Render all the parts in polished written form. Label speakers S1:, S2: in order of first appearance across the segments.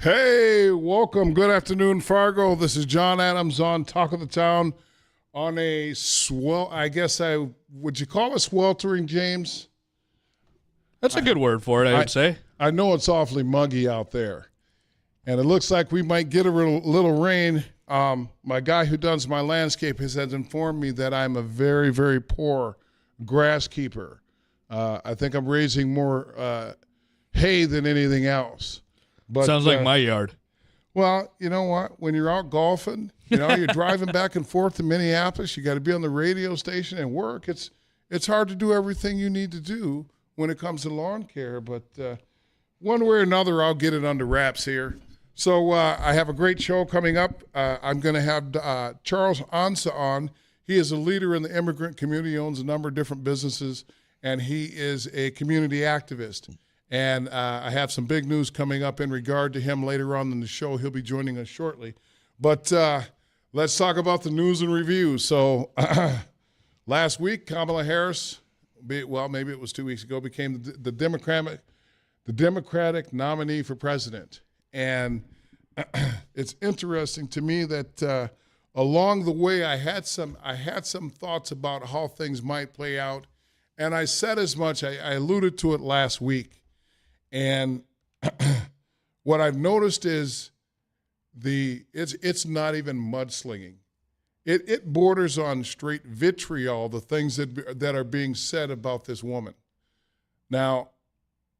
S1: Hey, welcome. Good afternoon, Fargo. This is Jon Adams on Talk of the Town on a would you call it sweltering, James?
S2: That's a good word for it, I would say.
S1: I know it's awfully muggy out there, and it looks like we might get a little rain. My guy who does my landscape has informed me that I'm a very, very poor grass keeper. I think I'm raising more hay than anything else. But,
S2: Sounds like my yard.
S1: Well, you know what? When you're out golfing, you're driving back and forth to Minneapolis. You got to be on the radio station and work. It's hard to do everything you need to do when it comes to lawn care. But one way or another, I'll get it under wraps here. So I have a great show coming up. I'm going to have Charles Ansa on. He is a leader in the immigrant community, he owns a number of different businesses, and he is a community activist. And I have some big news coming up in regard to him later on in the show. He'll be joining us shortly. But let's talk about the news and review. So last week, Kamala Harris, maybe it was 2 weeks ago, became the Democratic nominee for president. And it's interesting to me that along the way, I had some thoughts about how things might play out. And I said as much. I alluded to it last week. And what I've noticed is it's not even mudslinging. It borders on straight vitriol, the things that are being said about this woman. Now,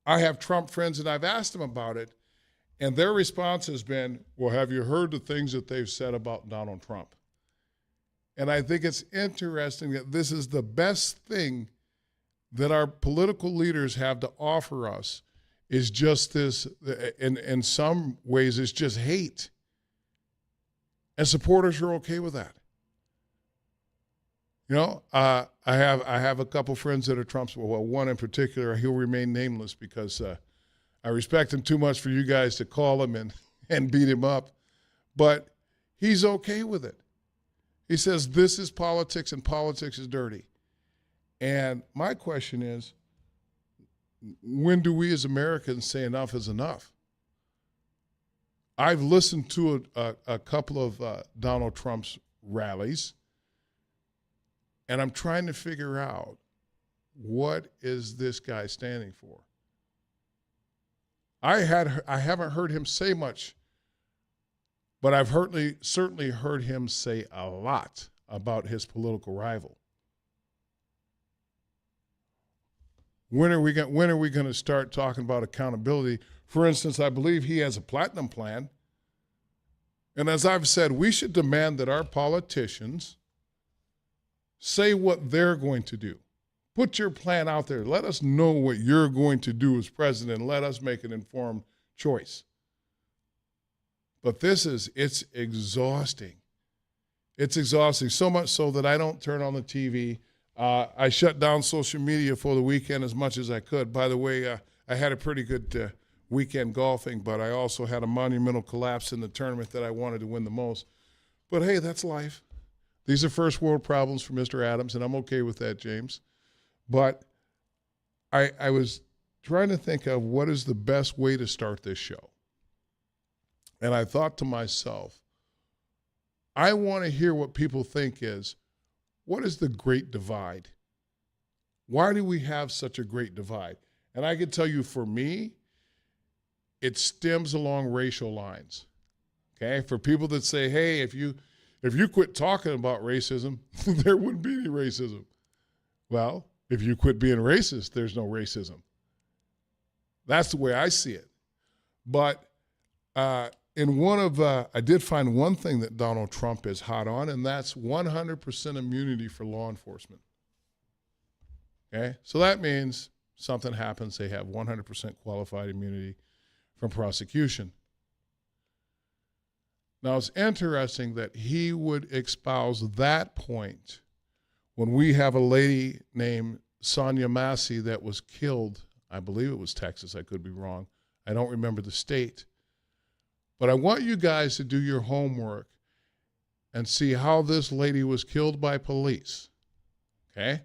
S1: I have Trump friends, and I've asked them about it, and their response has been, well, have you heard the things that they've said about Donald Trump? And I think it's interesting that this is the best thing that our political leaders have to offer us is just this, in some ways, it's just hate. And supporters are okay with that. I have a couple friends that are Trump's. Well, one in particular, he'll remain nameless because I respect him too much for you guys to call him and beat him up. But he's okay with it. He says this is politics and politics is dirty. And my question is, when do we as Americans say enough is enough? I've listened to a couple of Donald Trump's rallies, and I'm trying to figure out what is this guy standing for. I haven't heard him say much, but I've certainly heard him say a lot about his political rival. When are we going to start talking about accountability? For instance, I believe he has a platinum plan. And as I've said, we should demand that our politicians say what they're going to do. Put your plan out there. Let us know what you're going to do as president. Let us make an informed choice. But it's exhausting. It's exhausting, so much so that I don't turn on the TV. I shut down social media for the weekend as much as I could. By the way, I had a pretty good weekend golfing, but I also had a monumental collapse in the tournament that I wanted to win the most. But, hey, that's life. These are first world problems for Mr. Adams, and I'm okay with that, James. But I was trying to think of what is the best way to start this show. And I thought to myself, I want to hear what people think is, what is the great divide? Why do we have such a great divide? And I can tell you, for me, it stems along racial lines. Okay? For people that say, hey, if you quit talking about racism, there wouldn't be any racism. Well, if you quit being racist, there's no racism. That's the way I see it. But I did find one thing that Donald Trump is hot on, and that's 100% immunity for law enforcement. Okay? So that means something happens, they have 100% qualified immunity from prosecution. Now, it's interesting that he would espouse that point when we have a lady named Sonia Massey that was killed. I believe it was Texas. I could be wrong. I don't remember the state. But I want you guys to do your homework and see how this lady was killed by police, okay?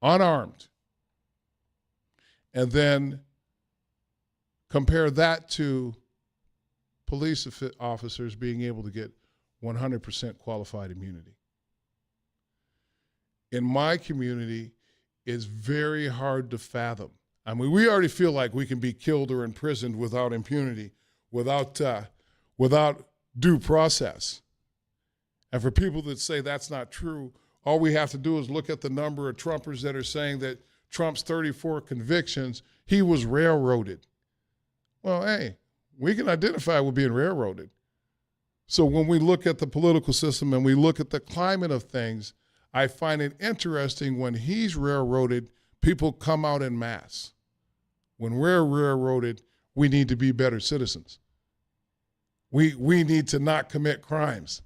S1: Unarmed. And then compare that to police officers being able to get 100% qualified immunity. In my community, it's very hard to fathom. I mean, we already feel like we can be killed or imprisoned without impunity, without due process. And for people that say that's not true, all we have to do is look at the number of Trumpers that are saying that Trump's 34 convictions, he was railroaded. Well, hey, we can identify with being railroaded. So when we look at the political system and we look at the climate of things, I find it interesting when he's railroaded, people come out en masse. When we're railroaded, we need to be better citizens. We need to not commit crimes.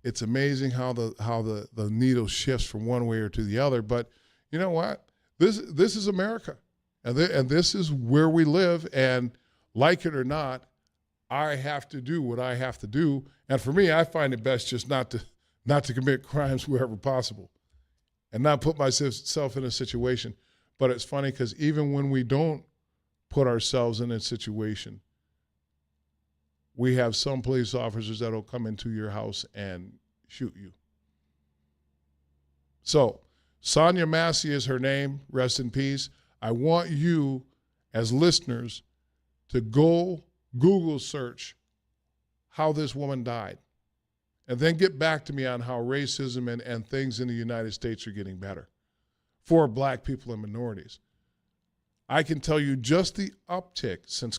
S1: It's amazing how the needle shifts from one way or to the other. But you know what? This is America, and this is where we live. And like it or not, I have to do what I have to do. And for me, I find it best just not to commit crimes wherever possible, and not put myself in a situation. But it's funny because even when we don't put ourselves in a situation, we have some police officers that will come into your house and shoot you. So, Sonia Massey is her name. Rest in peace. I want you, as listeners, to go Google search how this woman died, and then get back to me on how racism and things in the United States are getting better for black people and minorities. I can tell you just the uptick since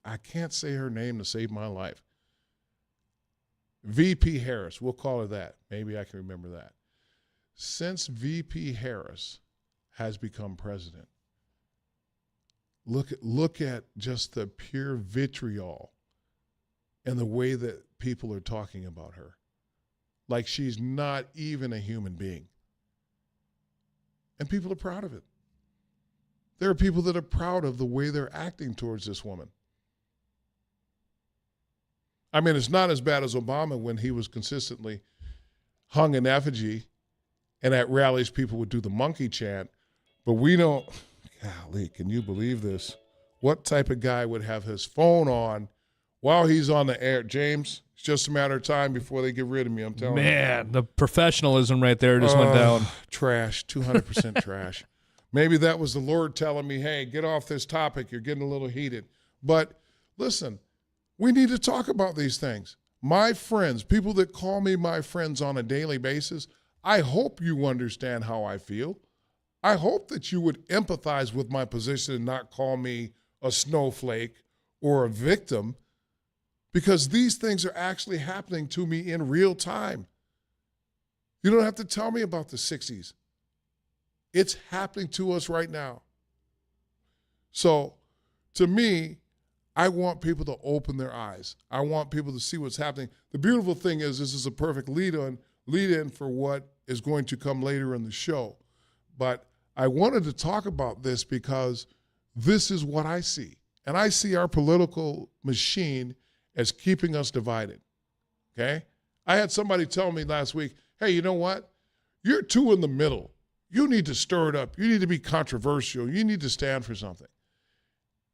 S1: I can't say her name to save my life. VP Harris, we'll call her that. Maybe I can remember that. Since VP Harris has become president, look at just the pure vitriol and the way that people are talking about her. Like she's not even a human being. And people are proud of it. There are people that are proud of the way they're acting towards this woman. I mean, it's not as bad as Obama when he was consistently hung in effigy, and at rallies people would do the monkey chant. But we don't, golly, can you believe this? What type of guy would have his phone on while he's on the air? James, it's just a matter of time before they get rid of me, I'm telling you.
S2: Man, the professionalism right there just went down.
S1: Trash, 200% trash. Maybe that was the Lord telling me, hey, get off this topic. You're getting a little heated. But listen, we need to talk about these things. My friends, people that call me my friends on a daily basis, I hope you understand how I feel. I hope that you would empathize with my position and not call me a snowflake or a victim, because these things are actually happening to me in real time. You don't have to tell me about the 60s. It's happening to us right now. So, to me, I want people to open their eyes. I want people to see what's happening. The beautiful thing is this is a perfect lead-in for what is going to come later in the show. But I wanted to talk about this because this is what I see. And I see our political machine as keeping us divided, okay? I had somebody tell me last week, hey, you know what? You're too in the middle. You need to stir it up. You need to be controversial. You need to stand for something.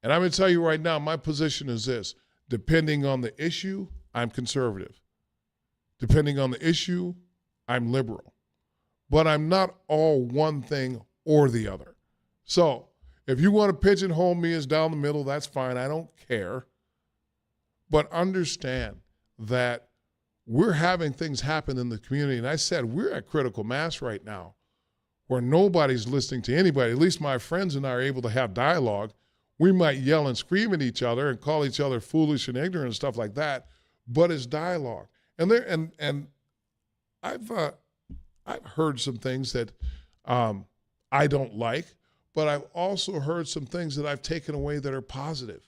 S1: And I'm going to tell you right now, my position is this. Depending on the issue, I'm conservative. Depending on the issue, I'm liberal. But I'm not all one thing or the other. So if you want to pigeonhole me as down the middle, that's fine. I don't care. But understand that we're having things happen in the community. And I said we're at critical mass right now where nobody's listening to anybody. At least my friends and I are able to have dialogue. We might yell and scream at each other and call each other foolish and ignorant and stuff like that, but it's dialogue. And I've heard some things that I don't like, but I've also heard some things that I've taken away that are positive.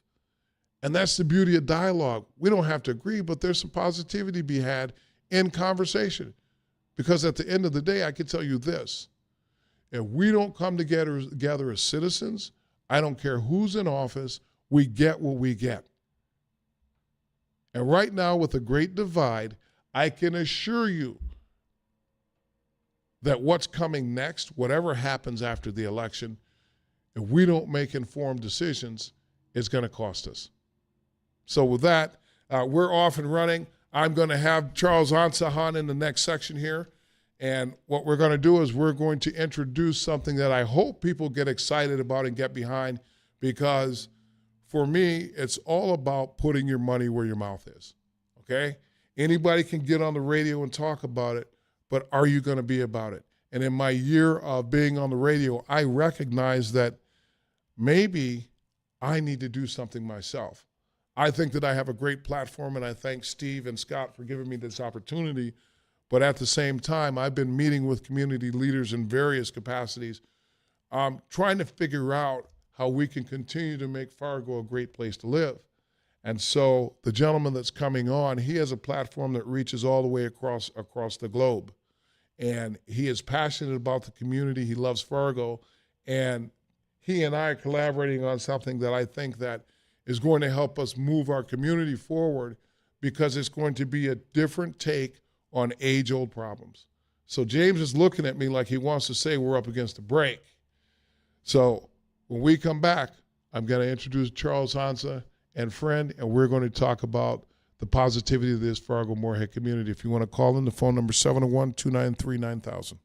S1: And that's the beauty of dialogue. We don't have to agree, but there's some positivity to be had in conversation. Because at the end of the day, I can tell you this. If we don't come together as citizens, I don't care who's in office, we get what we get. And right now, with the great divide, I can assure you that what's coming next, whatever happens after the election, if we don't make informed decisions, it's going to cost us. So with that, we're off and running. I'm going to have Charles Ansahan in the next section here. And what we're going to do is we're going to introduce something that I hope people get excited about and get behind, because for me, it's all about putting your money where your mouth is, okay? Anybody can get on the radio and talk about it, but are you going to be about it? And in my year of being on the radio, I recognize that maybe I need to do something myself. I think that I have a great platform, and I thank Steve and Scott for giving me this opportunity. But at the same time, I've been meeting with community leaders in various capacities, trying to figure out how we can continue to make Fargo a great place to live. And so the gentleman that's coming on, he has a platform that reaches all the way across the globe. And he is passionate about the community. He loves Fargo. And he and I are collaborating on something that I think that is going to help us move our community forward, because it's going to be a different take on age-old problems. So James is looking at me like he wants to say we're up against a break. So when we come back, I'm going to introduce Charles Hansa and friend, and we're going to talk about the positivity of this Fargo-Moorhead community. If you want to call in, the phone number 701-293-9000.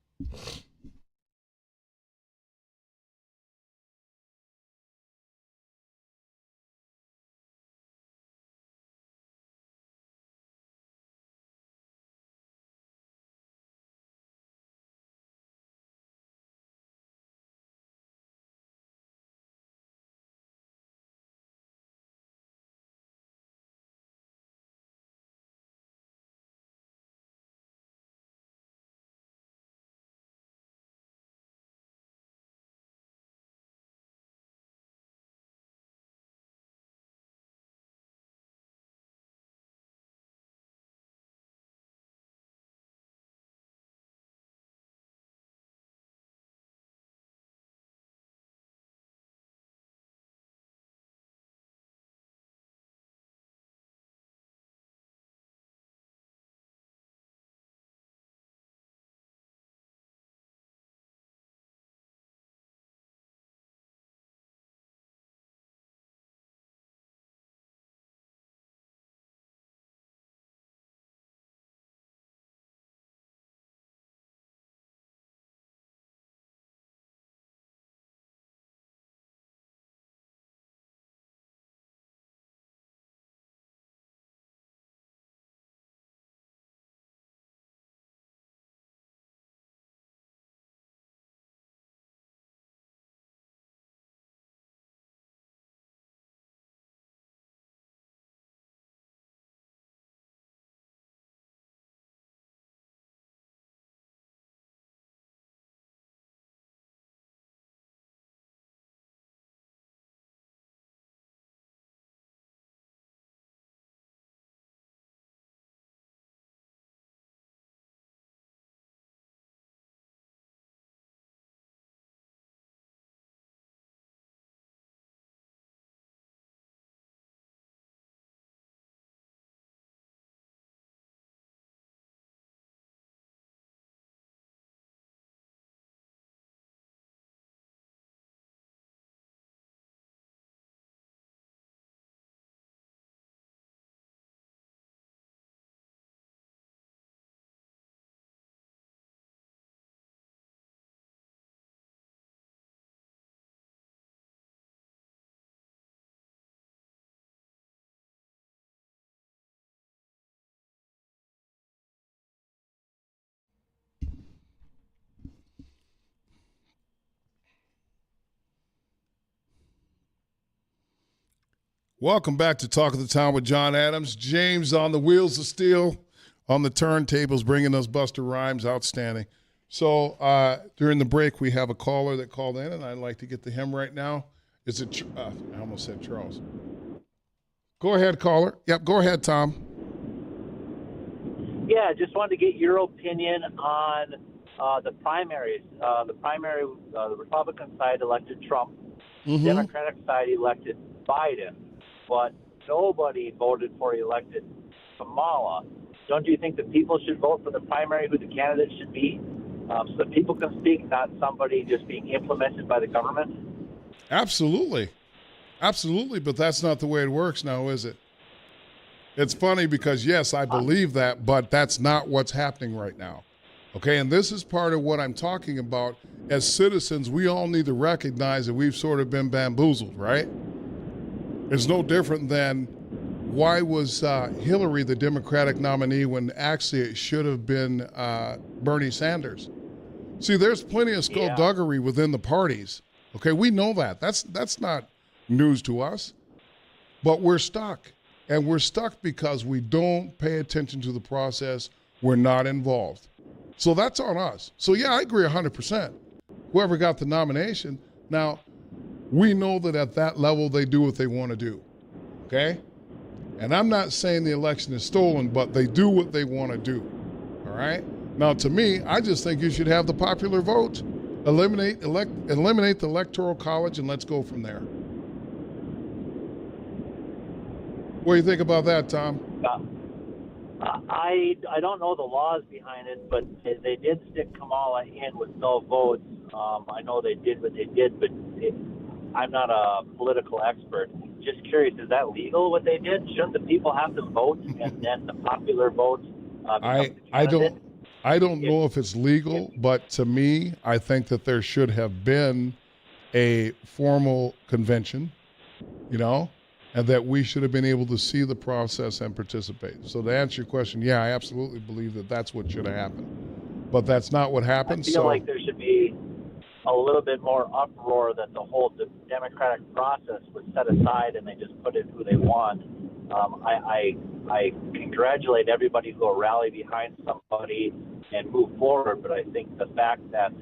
S1: Welcome back to Talk of the Town with Jon Adams. James on the wheels of steel, on the turntables, bringing us Buster Rhymes. Outstanding. So during the break, we have a caller that called in, and I'd like to get to him right now. Is it? I almost said Charles. Go ahead, caller. Yep, go ahead, Tom.
S3: Yeah, just wanted to get your opinion on the primaries. The Republican side elected Trump.
S1: Mm-hmm.
S3: Democratic side elected Biden, but nobody voted for elected Kamala. Don't you think that people should vote for the primary who the candidate should be, so that people can speak, not somebody just being implemented by the government?
S1: Absolutely. Absolutely, but that's not the way it works now, is it? It's funny because, yes, I believe that, but that's not what's happening right now. Okay, and this is part of what I'm talking about. As citizens, we all need to recognize that we've sort of been bamboozled, right? It's no different than why was Hillary the Democratic nominee when actually it should have been Bernie Sanders? See, there's plenty of skullduggery within the parties. Okay, we know that. That's not news to us. But we're stuck. And we're stuck because we don't pay attention to the process. We're not involved. So that's on us. So, yeah, I agree 100%. Whoever got the nomination. Now, we know that at that level they do what they want to do. Okay? And I'm not saying the election is stolen, but they do what they want to do. All right? Now, to me, I just think you should have the popular vote. Eliminate the Electoral College, and let's go from there. What do you think about that, Tom?
S3: I don't know the laws behind it, but they did stick Kamala in with no votes. I know they did what they did, but I'm not a political expert. Just curious, is that legal what they did? Shouldn't the people have to vote and then the popular vote
S1: I don't know if it's legal, but to me, I think that there should have been a formal convention, and that we should have been able to see the process and participate. So to answer your question, yeah, I absolutely believe that that's what should have happened. But that's not what happened.
S3: I feel like there should be a little bit more uproar that the whole democratic process was set aside and they just put in who they want. I congratulate everybody who will rally behind somebody and move forward, but I think the fact that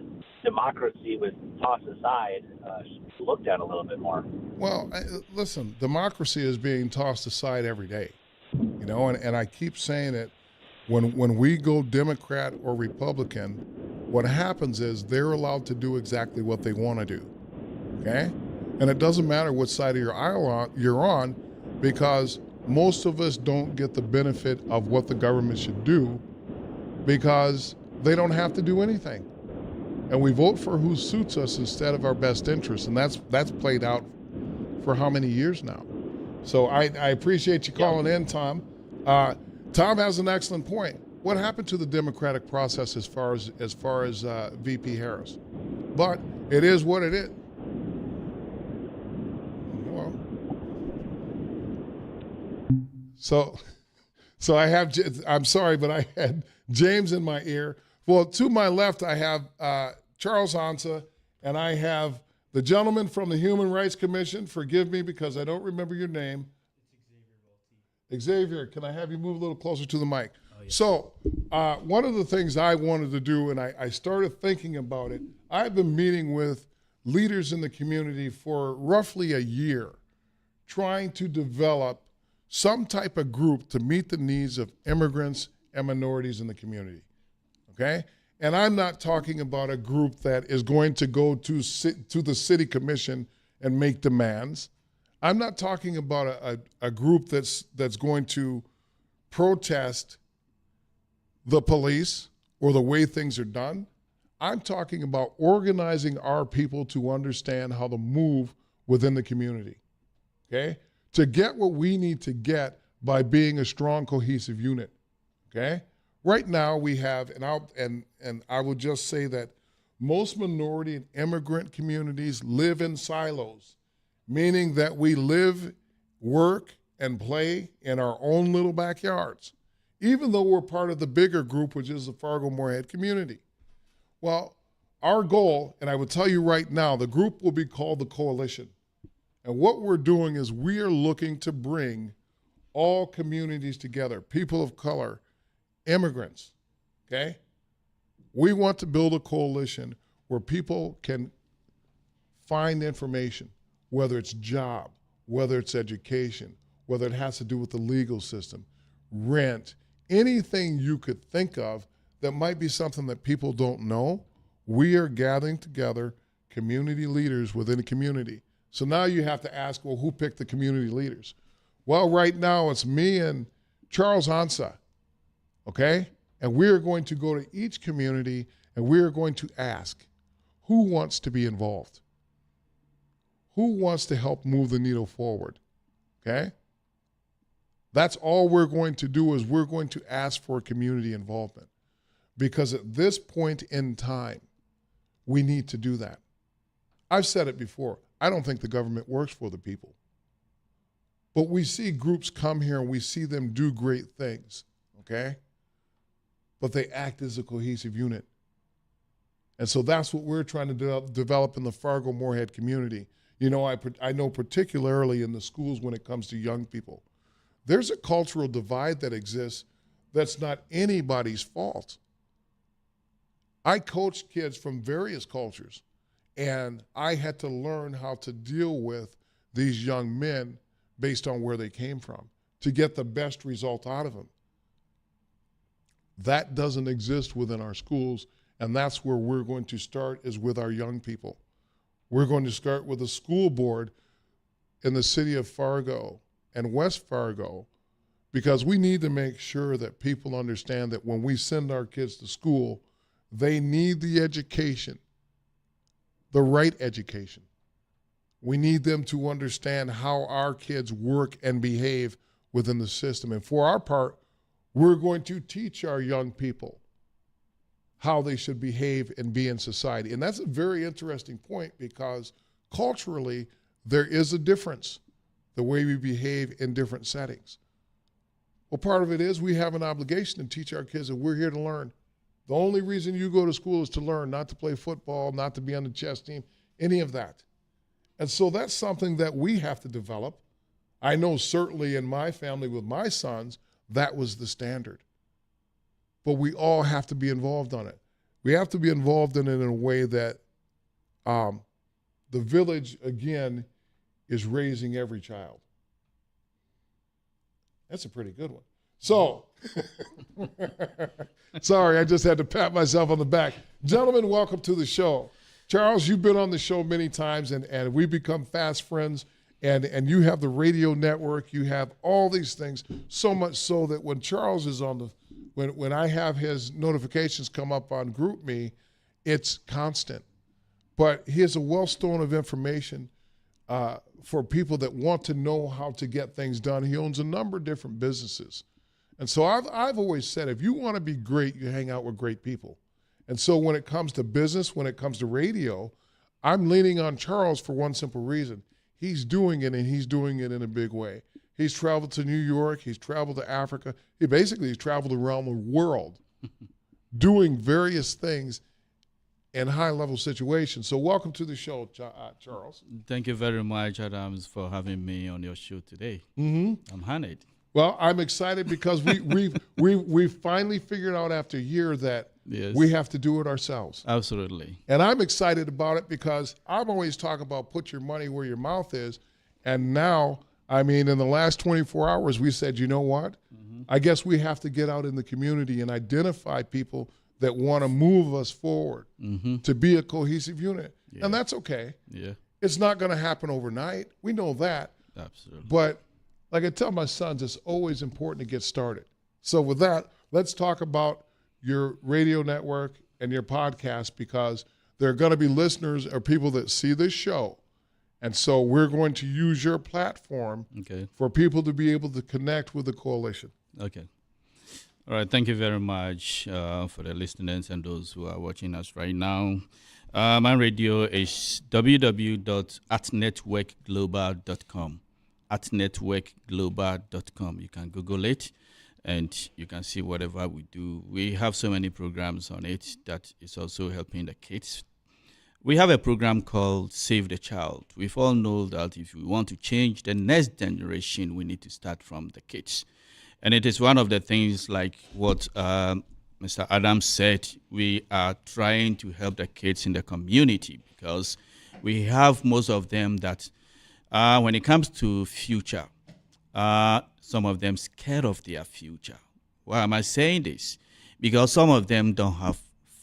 S3: democracy was tossed aside should be looked at a little bit more.
S1: Well, listen, democracy is being tossed aside every day, and I keep saying it. When we go Democrat or Republican, what happens is they're allowed to do exactly what they want to do, okay? And it doesn't matter what side of your aisle you're on, because most of us don't get the benefit of what the government should do because they don't have to do anything. And we vote for who suits us instead of our best interest, and that's played out for how many years now? So I appreciate you calling in, Tom. Tom has an excellent point. What happened to the democratic process as far as VP Harris? But it is what it is. Well, so I have. I'm sorry, but I had James in my ear. Well, to my left, I have Charles Hansa, and I have the gentleman from the Human Rights Commission. Forgive me because I don't remember your name. It's Xavier, can I have you move a little closer to the mic? Oh, yeah. So one of the things I wanted to do, and I started thinking about it, I've been meeting with leaders in the community for roughly a year, trying to develop some type of group to meet the needs of immigrants and minorities in the community, okay? And I'm not talking about a group that is going to go to the city commission and make demands. I'm not talking about a group that's going to protest the police or the way things are done. I'm talking about organizing our people to understand how to move within the community, okay? To get what we need to get by being a strong, cohesive unit, okay? Right now we have, and I will just say that most minority and immigrant communities live in silos, meaning that we live, work, and play in our own little backyards, even though we're part of the bigger group, which is the Fargo-Moorhead community. Well, our goal, and I will tell you right now, the group will be called the Coalition. And what we're doing is we are looking to bring all communities together, people of color, immigrants, okay? We want to build a coalition where people can find information, whether it's job, whether it's education, whether it has to do with the legal system, rent, anything you could think of that might be something that people don't know. We are gathering together community leaders within a community. So now you have to ask, well, who picked the community leaders? Well, right now it's me and Charles Hansa, okay? And we are going to go to each community and we are going to ask, who wants to be involved? Who wants to help move the needle forward, okay? That's all we're going to do is we're going to ask for community involvement. Because at this point in time, we need to do that. I've said it before. I don't think the government works for the people. But we see groups come here and we see them do great things, okay? But they act as a cohesive unit. And so that's what we're trying to develop in the Fargo-Moorhead community. You know, I know particularly in the schools when it comes to young people, there's a cultural divide that exists that's not anybody's fault. I coached kids from various cultures, and I had to learn how to deal with these young men based on where they came from to get the best result out of them. That doesn't exist within our schools, and that's where we're going to start is with our young people. We're going to start with a school board in the city of Fargo and West Fargo, because we need to make sure that people understand that when we send our kids to school, they need the education, the right education. We need them to understand how our kids work and behave within the system. And for our part, we're going to teach our young people how they should behave and be in society. And that's a very interesting point because culturally, there is a difference, the way we behave in different settings. Well, part of it is we have an obligation to teach our kids that we're here to learn. The only reason you go to school is to learn, not to play football, not to be on the chess team, any of that. And so that's something that we have to develop. I know certainly in my family with my sons, that was the standard. But we all have to be involved on it. We have to be involved in it in a way that the village, again, is raising every child. That's a pretty good one. So, sorry, I just had to pat myself on the back. Gentlemen, welcome to the show. Charles, you've been on the show many times, and we've become fast friends, and you have the radio network, you have all these things, so much so that when Charles is on when I have his notifications come up on GroupMe, it's constant. But he has a wellstone of information for people that want to know how to get things done. He owns a number of different businesses. And so I've always said, if you want to be great, you hang out with great people. And so when it comes to business, when it comes to radio, I'm leaning on Charles for one simple reason. He's doing it, and he's doing it in a big way. He's traveled to New York. He's traveled to Africa. He's traveled around the world doing various things in high-level situations. So welcome to the show, Charles.
S4: Thank you very much, Adams, for having me on your show today.
S1: Mm-hmm.
S4: I'm honored.
S1: Well, I'm excited because we've finally figured out after a year that
S4: Yes.
S1: we have to do it ourselves.
S4: Absolutely.
S1: And I'm excited about it because I'm always talking about put your money where your mouth is. And now, I mean, in the last 24 hours, we said, you know what? Mm-hmm. I guess we have to get out in the community and identify people that want to move us forward to be a cohesive unit. Yeah. And that's okay.
S4: Yeah.
S1: It's not going to happen overnight. We know that.
S4: Absolutely.
S1: But like I tell my sons, it's always important to get started. So with that, let's talk about your radio network and your podcast, because there are going to be listeners or people that see this show. And so we're going to use your platform for people to be able to connect with the coalition.
S4: Okay. All right. Thank you very much for the listeners and those who are watching us right now. My radio is www.atnetworkglobal.com. atnetworkglobal.com. You can Google it, and you can see whatever we do. We have so many programs on it that is also helping the kids. We have a program called Save the Child. We all know that if we want to change the next generation, we need to start from the kids. And it is one of the things like what Mr. Adams said, we are trying to help the kids in the community because we have most of them that when it comes to future, some of them scared of their future. Why am I saying this? Because some of them don't have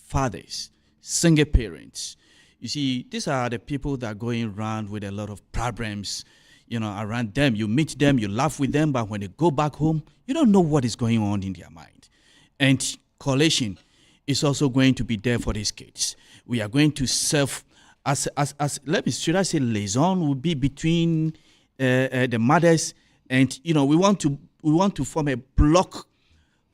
S4: fathers, single parents. You see, these are the people that are going around with a lot of problems, around them. You meet them, you laugh with them, but when they go back home, you don't know what is going on in their mind. And coalition is also going to be there for these kids. We are going to serve should I say liaison will be between the mothers, and we want to we want to form a block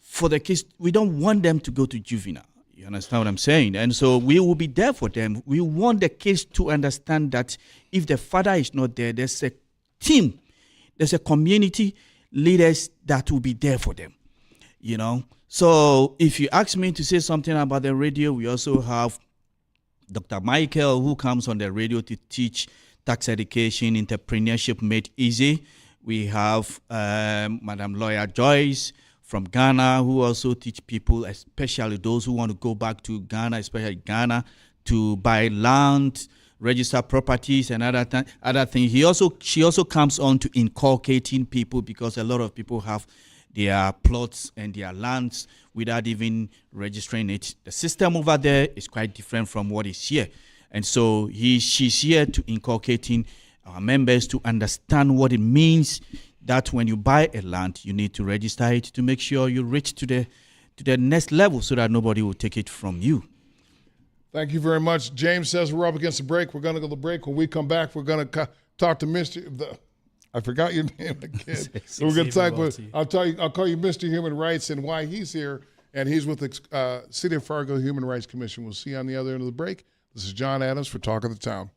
S4: for the kids. We don't want them to go to juvenile. You understand what I'm saying? And so we will be there for them. We want the kids to understand that if the father is not there, there's a team, there's a community leaders that will be there for them. You know? So if you ask me to say something about the radio, we also have Dr. Michael, who comes on the radio to teach tax education, entrepreneurship made easy. We have Madam Lawyer Joyce from Ghana, who also teach people, especially those who want to go back to Ghana, especially Ghana, to buy land, register properties, and other things. She also comes on to inculcating people, because a lot of people have their plots and their lands without even registering it. The system over there is quite different from what is here. And so she's here to inculcating our members to understand what it means that when you buy a land, you need to register it to make sure you reach to the next level so that nobody will take it from you.
S1: Thank you very much. James says we're up against the break. We're going to go to the break. When we come back, we're going to talk to Mr. I forgot your name again. So we're going to talk with. I'll call you Mr. Human Rights and why he's here. And he's with the City of Fargo Human Rights Commission. We'll see you on the other end of the break. This is Jon Adams for Talk of the Town.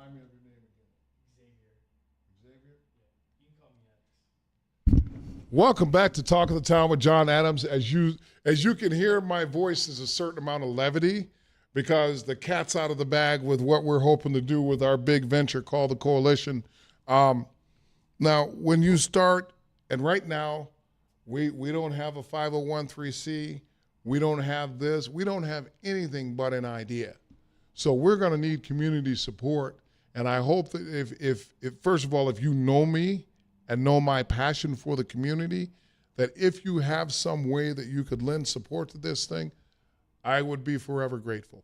S1: Remind me of your name again. Xavier?
S2: You can call me Alex.
S1: Welcome back to Talk of the Town with Jon Adams. As you can hear, my voice is a certain amount of levity because the cat's out of the bag with what we're hoping to do with our big venture called the Coalition. Now, when you start, and right now, we don't have a 501(c), we don't have this, we don't have anything but an idea. So we're going to need community support, and I hope that if first of all, if you know me and know my passion for the community, that if you have some way that you could lend support to this thing, I would be forever grateful.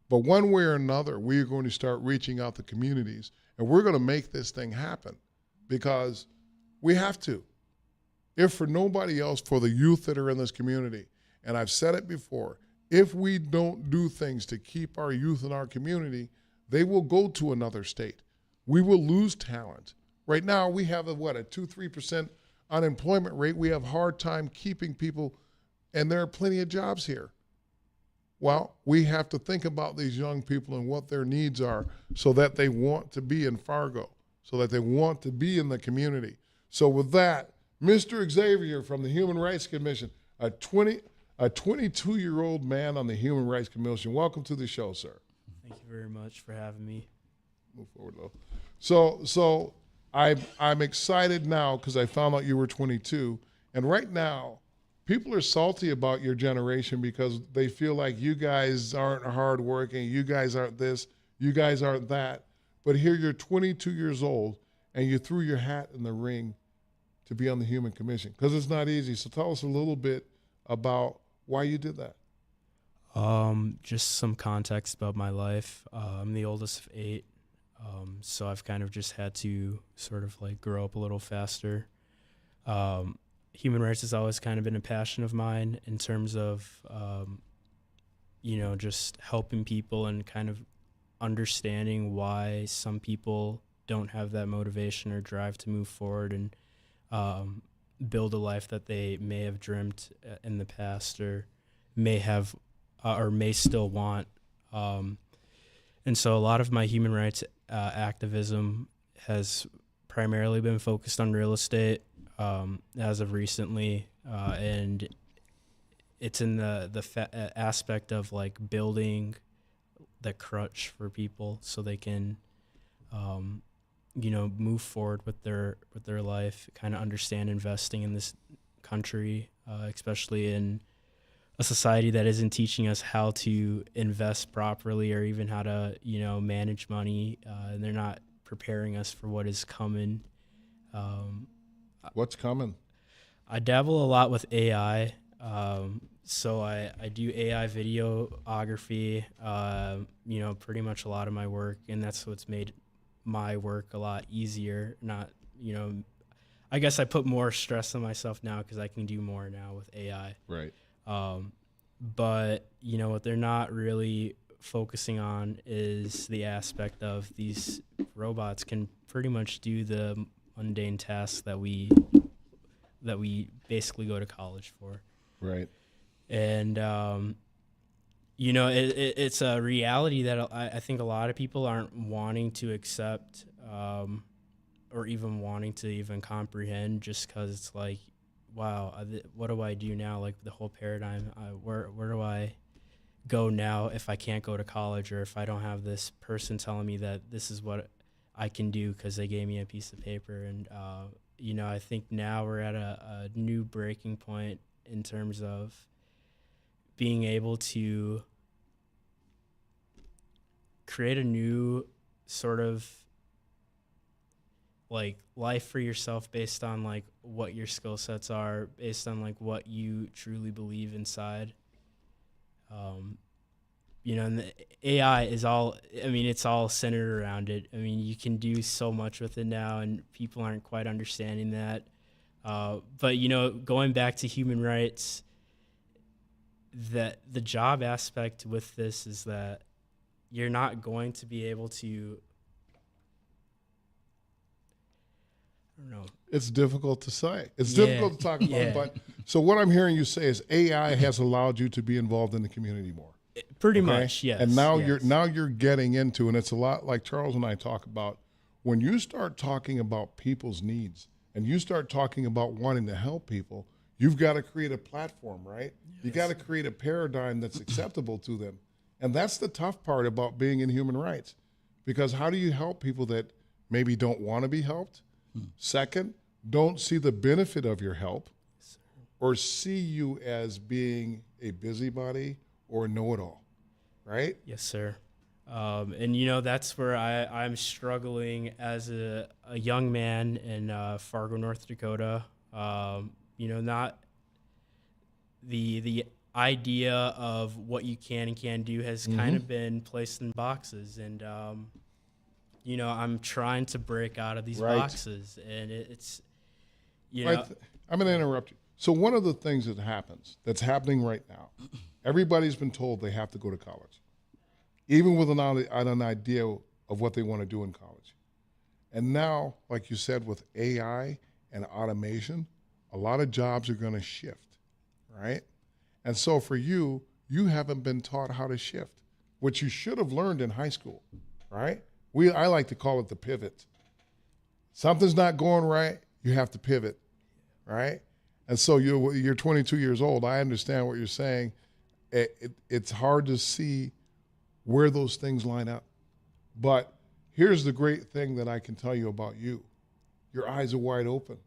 S1: But one way or another, we are going to start reaching out to communities, and we're going to make this thing happen because we have to. If for nobody else, for the youth that are in this community, and I've said it before, if we don't do things to keep our youth in our community, they will go to another state. We will lose talent. Right now, we have a 2-3% unemployment rate. We have a hard time keeping people, and there are plenty of jobs here. Well, we have to think about these young people and what their needs are so that they want to be in Fargo, so that they want to be in the community. So with that, Mr. Xavier from the Human Rights Commission, a 22-year-old man on the Human Rights Commission. Welcome to the show, sir.
S5: Thank you very much for having me.
S1: Move forward, though. So I'm excited now because I found out you were 22, and right now, people are salty about your generation because they feel like you guys aren't hardworking, you guys aren't this, you guys aren't that. But here you're 22 years old, and you threw your hat in the ring to be on the Human Commission because it's not easy. So tell us a little bit about why you did that.
S5: Just some context about my life. I'm the oldest of 8, so I've kind of just had to sort of like grow up a little faster. Human rights has always kind of been a passion of mine in terms of, just helping people and kind of understanding why some people don't have that motivation or drive to move forward and build a life that they may have dreamt in the past or may have or may still want. And so a lot of my human rights activism has primarily been focused on real estate as of recently, and it's in the aspect of like building the crutch for people so they can move forward with their life, kind of understand investing in this country, especially in a society that isn't teaching us how to invest properly or even how to, manage money. And they're not preparing us for what is coming.
S1: What's coming?
S5: I dabble a lot with AI. So I do AI videography, pretty much a lot of my work, and that's what's made my work a lot easier. Not, I guess I put more stress on myself now because I can do more now with AI.
S1: Right.
S5: But, what they're not really focusing on is the aspect of these robots can pretty much do the mundane tasks that we basically go to college for.
S1: Right.
S5: And, it's a reality that I think a lot of people aren't wanting to accept or even wanting to even comprehend just because it's like, wow, what do I do now? Like the whole paradigm, where do I go now if I can't go to college or if I don't have this person telling me that this is what I can do because they gave me a piece of paper. And, I think now we're at a new breaking point in terms of being able to create a new sort of like life for yourself based on like what your skill sets are, based on like what you truly believe inside. And the AI is all, it's all centered around it. You can do so much with it now and people aren't quite understanding that. But, going back to human rights, that the job aspect with this is that you're not going to be able to, I don't know.
S1: It's difficult to say. It's difficult to talk about.
S5: Yeah.
S1: But so what I'm hearing you say is AI has allowed you to be involved in the community more.
S5: Pretty
S1: okay?
S5: much, yes.
S1: And now
S5: yes.
S1: you're getting into, and it's a lot like Charles and I talk about, when you start talking about people's needs and you start talking about wanting to help people, you've got to create a platform, right? Yes. You got to create a paradigm that's acceptable to them. And that's the tough part about being in human rights, because how do you help people that maybe don't want to be helped? Second, don't see the benefit of your help, or see you as being a busybody or a know-it-all, right?
S5: Yes, sir. And that's where I'm struggling as a young man in Fargo, North Dakota. Not the idea of what you can and can't do has kind of been placed in boxes, and I'm trying to break out of these boxes, and it's
S1: I'm going to interrupt you. So one of the things that's happening right now, everybody's been told they have to go to college, even with an idea of what they want to do in college. And now, like you said, with AI and automation, a lot of jobs are going to shift, right? And so for you haven't been taught how to shift, which you should have learned in high school, right? I like to call it the pivot. Something's not going right, you have to pivot, right? And so you're 22 years old. I understand what you're saying. It's hard to see where those things line up. But here's the great thing that I can tell you about you. Your eyes are wide open.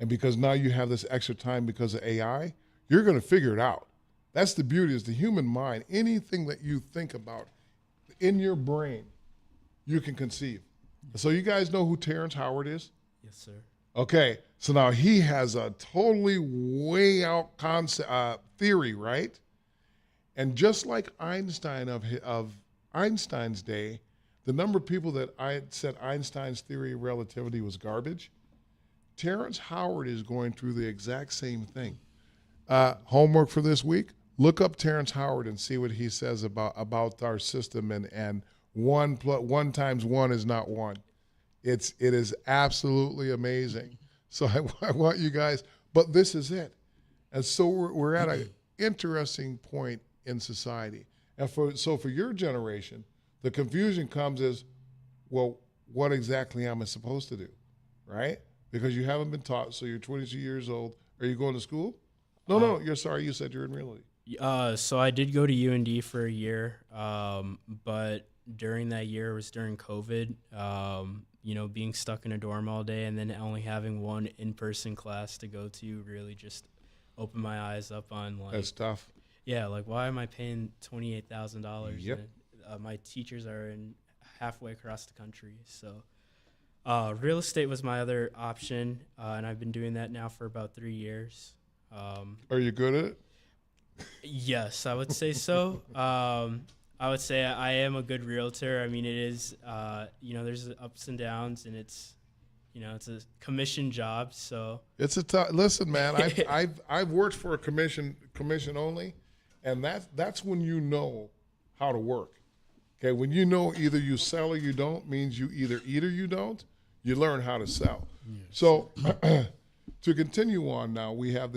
S1: And because now you have this extra time because of AI, you're going to figure it out. That's the beauty, is the human mind. Anything that you think about in your brain, you can conceive. So you guys know who Terrence Howard is?
S5: Yes, sir.
S1: Okay, so now he has a totally way out theory, right? And just like Einstein of Einstein's day, the number of people that I had said Einstein's theory of relativity was garbage, Terrence Howard is going through the exact same thing. Homework for this week, look up Terrence Howard and see what he says about our system, and 1 times 1 is not 1. It is absolutely amazing. So I want you guys, but this is it. And so we're at an interesting point in society. And so for your generation, the confusion comes is, well, what exactly am I supposed to do, right? Because you haven't been taught, so you're 22 years old. Are you going to school? No, you said you're in realty.
S5: So I did go to UND for a year, but during that year, it was during COVID, being stuck in a dorm all day and then only having one in-person class to go to really just opened my eyes up on, like,
S1: That's tough.
S5: Yeah, like, why am I paying $28,000?
S1: Yep.
S5: My teachers are in halfway across the country. So real estate was my other option, and I've been doing that now for about 3 years.
S1: Are you good at it?
S5: Yes, I would say so. I would say I am a good realtor. I mean, it is, there's ups and downs, and it's a commission job. So
S1: it's a tough. Listen, man, I've worked for a commission only, and that's when you know how to work. Okay, when you know either you sell or you don't, means you either eat or you don't. You learn how to sell. Yes. So to continue on now, we have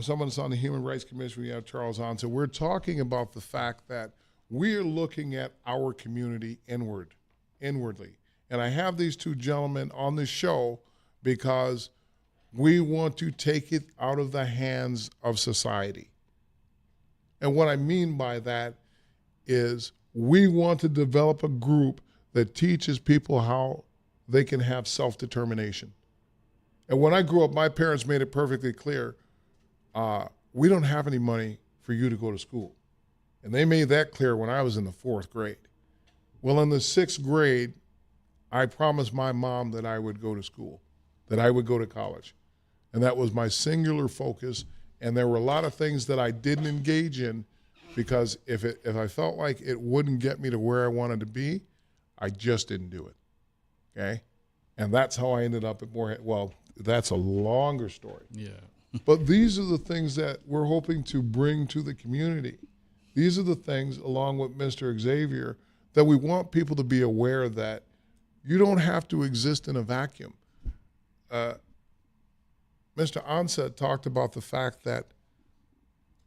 S1: someone's on the Human Rights Commission. We have Charles on. So we're talking about the fact that we are looking at our community inwardly. And I have these two gentlemen on the show because we want to take it out of the hands of society. And what I mean by that is we want to develop a group that teaches people how they can have self-determination. And when I grew up, my parents made it perfectly clear, we don't have any money for you to go to school. And they made that clear when I was in the 4th grade. Well, in the 6th grade, I promised my mom that I would go to school, that I would go to college. And that was my singular focus. And there were a lot of things that I didn't engage in because if I felt like it wouldn't get me to where I wanted to be, I just didn't do it, okay? And that's how I ended up at Moorhead. Well, that's a longer story.
S4: Yeah.
S1: But these are the things that we're hoping to bring to the community. These are the things, along with Mr. Xavier, that we want people to be aware that you don't have to exist in a vacuum. Mr. Onset talked about the fact that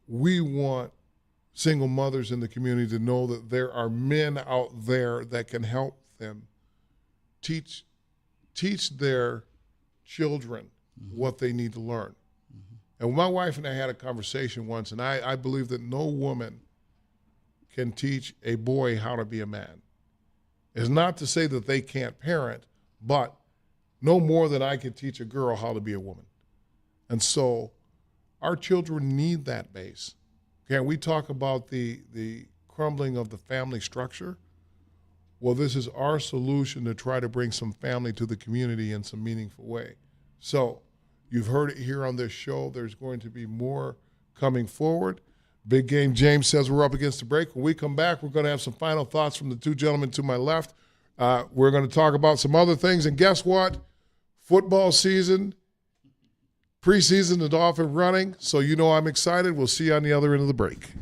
S1: we want single mothers in the community to know that there are men out there that can help them teach their children what they need to learn. And my wife and I had a conversation once, and I believe that no woman can teach a boy how to be a man. It's not to say that they can't parent, but no more than I can teach a girl how to be a woman. And so our children need that base. Okay, we talk about the crumbling of the family structure. Well, this is our solution to try to bring some family to the community in some meaningful way. So you've heard it here on this show. There's going to be more coming forward. Big Game James says we're up against the break. When we come back, we're going to have some final thoughts from the two gentlemen to my left. We're going to talk about some other things. And guess what? Football season, preseason is off and running. So you know I'm excited. We'll see you on the other end of the break.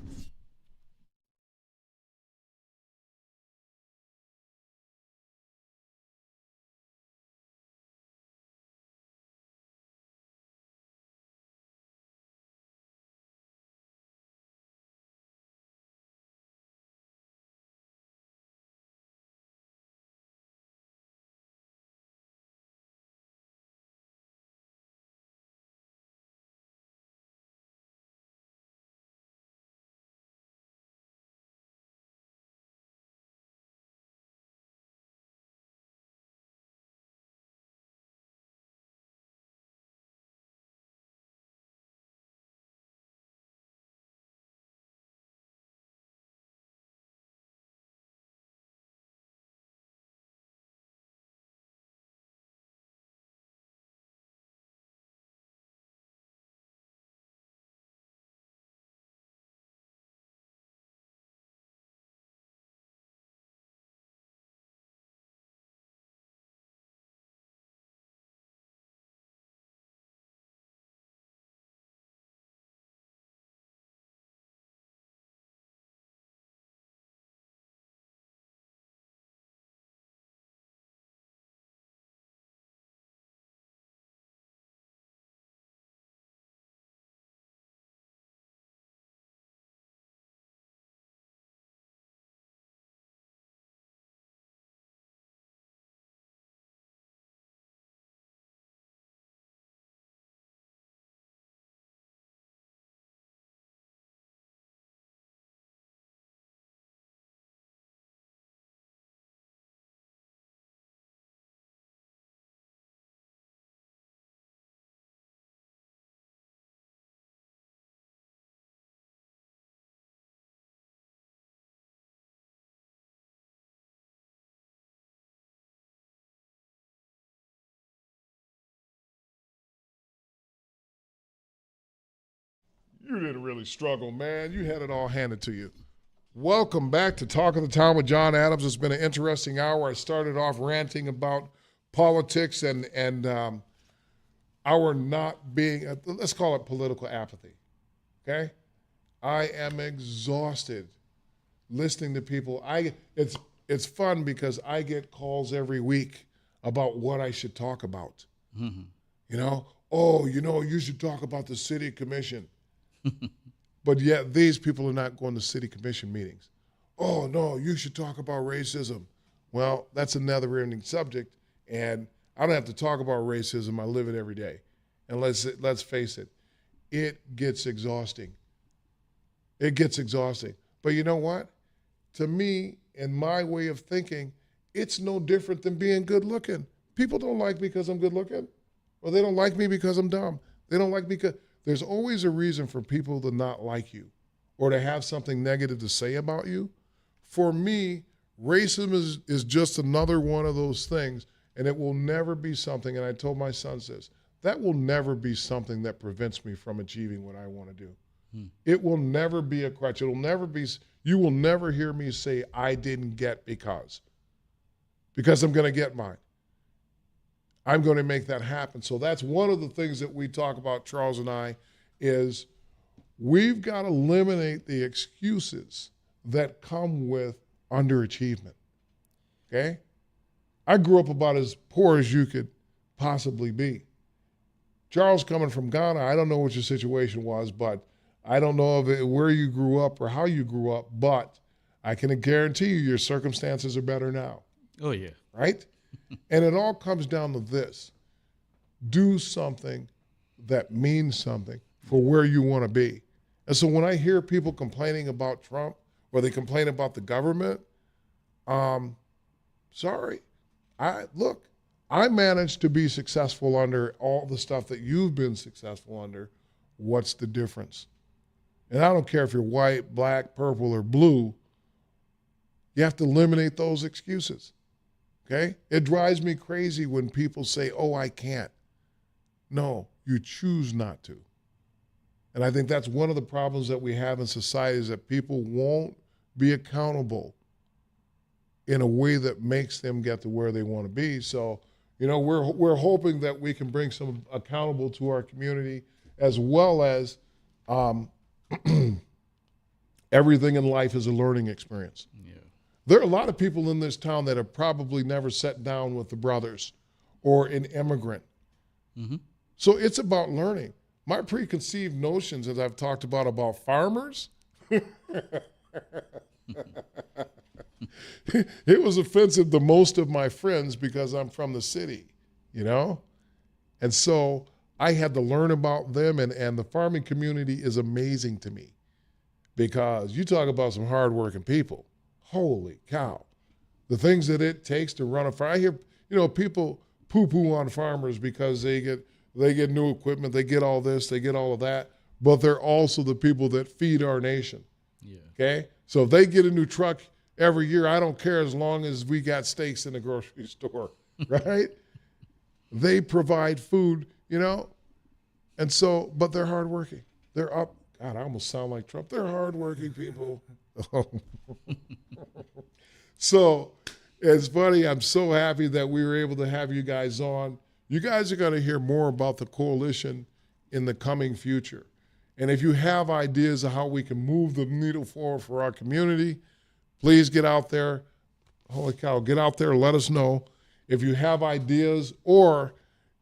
S1: You didn't really struggle, man. You had it all handed to you. Welcome back to Talk of the Town with Jon Adams. It's been an interesting hour. I started off ranting about politics and our not being, let's call it political apathy, okay? I am exhausted listening to people. It's fun because I get calls every week about what I should talk about. Mm-hmm. You should talk about the city commission. But yet these people are not going to city commission meetings. Oh, no, you should talk about racism. Well, that's another ending subject, and I don't have to talk about racism. I live it every day. And let's face it, it gets exhausting. It gets exhausting. But you know what? To me, in my way of thinking, it's no different than being good looking. People don't like me because I'm good looking, or they don't like me because I'm dumb. They don't like me because there's always a reason for people to not like you or to have something negative to say about you. For me, racism is just another one of those things, and it will never be something, and I told my sons this, that will never be something that prevents me from achieving what I want to do. It will never be a crutch. You will never hear me say, I didn't get because I'm going to get mine. I'm going to make that happen. So that's one of the things that we talk about, Charles and I, is we've got to eliminate the excuses that come with underachievement, okay? I grew up about as poor as you could possibly be. Charles, coming from Ghana, I don't know what your situation was, but I don't know where you grew up or how you grew up, but I can guarantee you your circumstances are better now,
S4: Oh, yeah.
S1: right? And it all comes down to this. Do something that means something for where you want to be. And so when I hear people complaining about Trump or they complain about the government, sorry. I managed to be successful under all the stuff that you've been successful under. What's the difference? And I don't care if you're white, black, purple, or blue. You have to eliminate those excuses, okay? It drives me crazy when people say, oh, I can't. No, you choose not to. And I think that's one of the problems that we have in society is that people won't be accountable in a way that makes them get to where they want to be. So, we're hoping that we can bring some accountable to our community, as well as everything in life is a learning experience.
S4: Yeah.
S1: There are a lot of people in this town that have probably never sat down with the brothers or an immigrant.
S4: Mm-hmm.
S1: So it's about learning. My preconceived notions, as I've talked about farmers, it was offensive to most of my friends because I'm from the city, And so I had to learn about them, and the farming community is amazing to me because you talk about some hardworking people. Holy cow. The things that it takes to run a farm. I hear, people poo-poo on farmers because they get new equipment, they get all this, they get all of that, but they're also the people that feed our nation.
S4: Yeah.
S1: Okay? So if they get a new truck every year, I don't care as long as we got steaks in the grocery store, right? They provide food, And so, but they're hardworking. They're up. God, I almost sound like Trump. They're hardworking people. So it's funny. I'm so happy that we were able to have you guys on. You guys are going to hear more about the coalition in the coming future. And if you have ideas of how we can move the needle forward for our community, please get out there. Holy cow, get out there and let us know if you have ideas or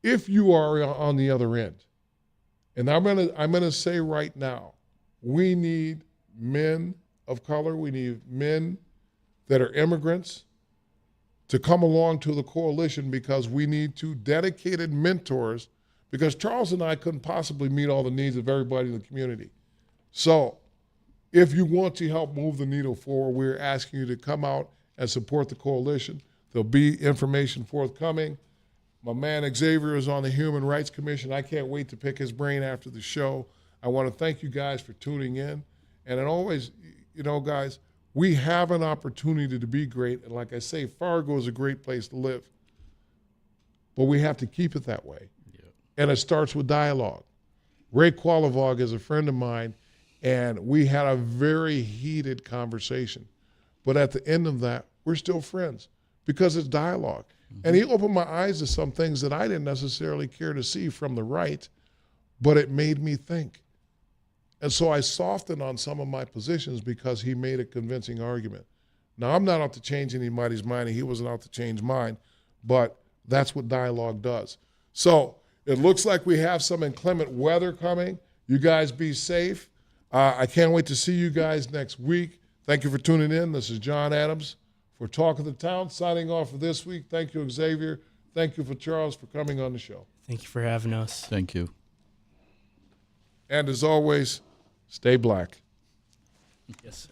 S1: if you are on the other end. And I'm gonna say right now, we need men of color, we need men that are immigrants to come along to the coalition because we need two dedicated mentors because Charles and I couldn't possibly meet all the needs of everybody in the community. So if you want to help move the needle forward, we're asking you to come out and support the coalition. There'll be information forthcoming. My man Xavier is on the Human Rights Commission. I can't wait to pick his brain after the show. I want to thank you guys for tuning in. And it always, guys, we have an opportunity to be great. And like I say, Fargo is a great place to live. But we have to keep it that way.
S4: Yeah.
S1: And it starts with dialogue. Ray Qualavog is a friend of mine, and we had a very heated conversation. But at the end of that, we're still friends because it's dialogue. Mm-hmm. And he opened my eyes to some things that I didn't necessarily care to see from the right, but it made me think. And so I softened on some of my positions because he made a convincing argument. Now, I'm not out to change anybody's mind, and he wasn't out to change mine, but that's what dialogue does. So it looks like we have some inclement weather coming. You guys be safe. I can't wait to see you guys next week. Thank you for tuning in. This is Jon Adams for Talk of the Town, signing off for this week. Thank you, Xavier. Thank you for Charles for coming on the show.
S5: Thank you for having us.
S4: Thank you.
S1: And as always, stay black.
S5: Yes.